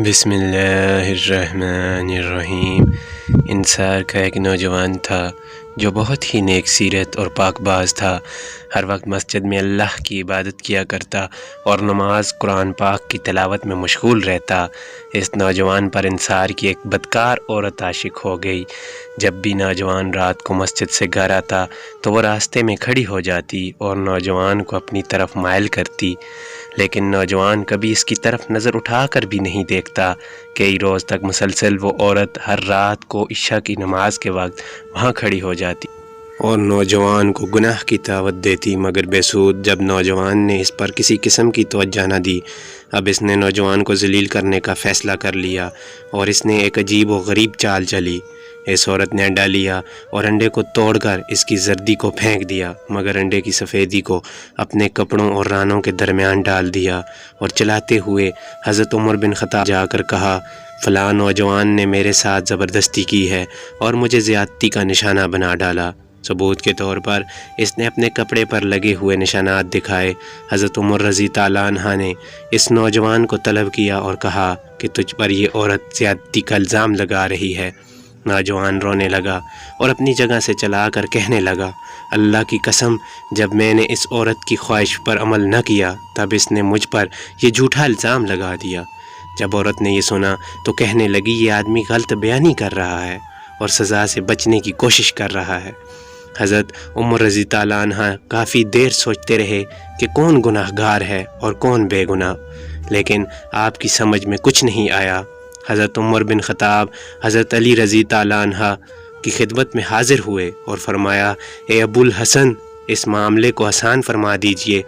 بسم اللہ الرحمن الرحیم۔ انصار کا ایک نوجوان تھا جو بہت ہی نیک سیرت اور پاک باز تھا۔ ہر وقت مسجد میں اللہ کی عبادت کیا کرتا اور نماز قرآن پاک کی تلاوت میں مشغول رہتا۔ اس نوجوان پر انصار کی ایک بدکار عورت عاشق ہو گئی۔ جب بھی نوجوان رات کو مسجد سے گھر آتا تو وہ راستے میں کھڑی ہو جاتی اور نوجوان کو اپنی طرف مائل کرتی، لیکن نوجوان کبھی اس کی طرف نظر اٹھا کر بھی نہیں دیکھتا۔ کئی روز تک مسلسل وہ عورت ہر رات کو عشاء کی نماز کے وقت وہاں کھڑی ہو جاتی اور نوجوان کو گناہ کی دعوت دیتی، مگر بے سود۔ جب نوجوان نے اس پر کسی قسم کی توجہ نہ دی، اب اس نے نوجوان کو ذلیل کرنے کا فیصلہ کر لیا اور اس نے ایک عجیب و غریب چال چلی۔ اس عورت نے انڈا لیا اور انڈے کو توڑ کر اس کی زردی کو پھینک دیا، مگر انڈے کی سفیدی کو اپنے کپڑوں اور رانوں کے درمیان ڈال دیا اور چلاتے ہوئے حضرت عمر بن خطاب جا کر کہا، فلاں نوجوان نے میرے ساتھ زبردستی کی ہے اور مجھے زیادتی کا نشانہ بنا ڈالا۔ ثبوت کے طور پر اس نے اپنے کپڑے پر لگے ہوئے نشانات دکھائے۔ حضرت عمر رضی اللہ عنہ نے اس نوجوان کو طلب کیا اور کہا کہ تجھ پر یہ عورت زیادتی کا الزام لگا رہی ہے۔ نوجوان رونے لگا اور اپنی جگہ سے چلا کر کہنے لگا، اللہ کی قسم، جب میں نے اس عورت کی خواہش پر عمل نہ کیا تب اس نے مجھ پر یہ جھوٹا الزام لگا دیا۔ جب عورت نے یہ سنا تو کہنے لگی، یہ آدمی غلط بیانی کر رہا ہے اور سزا سے بچنے کی کوشش کر رہا ہے۔ حضرت عمر رضی اللہ عنہ کافی دیر سوچتے رہے کہ کون گناہ گار ہے اور کون بے گناہ، لیکن آپ کی سمجھ میں کچھ نہیں آیا۔ حضرت عمر بن خطاب حضرت علی رضی اللہ عنہ کی خدمت میں حاضر ہوئے اور فرمایا، اے ابو الحسن، اس معاملے کو آسان فرما دیجئے۔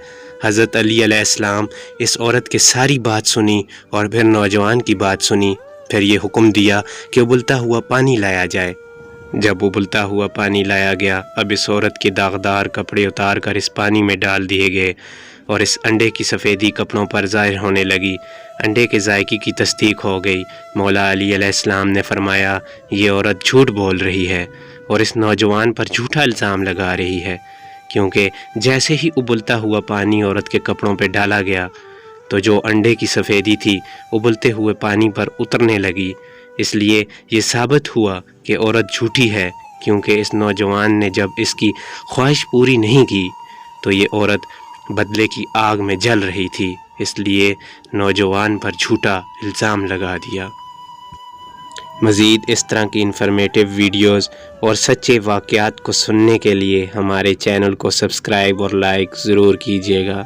حضرت علی علیہ السلام اس عورت کی ساری بات سنی اور پھر نوجوان کی بات سنی، پھر یہ حکم دیا کہ ابلتا ہوا پانی لایا جائے۔ جب ابلتا ہوا پانی لایا گیا، اب اس عورت کے داغدار کپڑے اتار کر اس پانی میں ڈال دیے گئے اور اس انڈے کی سفیدی کپڑوں پر ظاہر ہونے لگی۔ انڈے کے ذائقے کی تصدیق ہو گئی۔ مولا علی علیہ السلام نے فرمایا، یہ عورت جھوٹ بول رہی ہے اور اس نوجوان پر جھوٹا الزام لگا رہی ہے، کیونکہ جیسے ہی ابلتا ہوا پانی عورت کے کپڑوں پہ ڈالا گیا تو جو انڈے کی سفیدی تھی ابلتے ہوئے پانی پر اترنے لگی۔ اس لیے یہ ثابت ہوا کہ عورت جھوٹی ہے، کیونکہ اس نوجوان نے جب اس کی خواہش پوری نہیں کی تو یہ عورت بدلے کی آگ میں جل رہی تھی، اس لیے نوجوان پر جھوٹا الزام لگا دیا۔ مزید اس طرح کی انفارمیٹیو ویڈیوز اور سچے واقعات کو سننے کے لیے ہمارے چینل کو سبسکرائب اور لائک ضرور کیجیے گا۔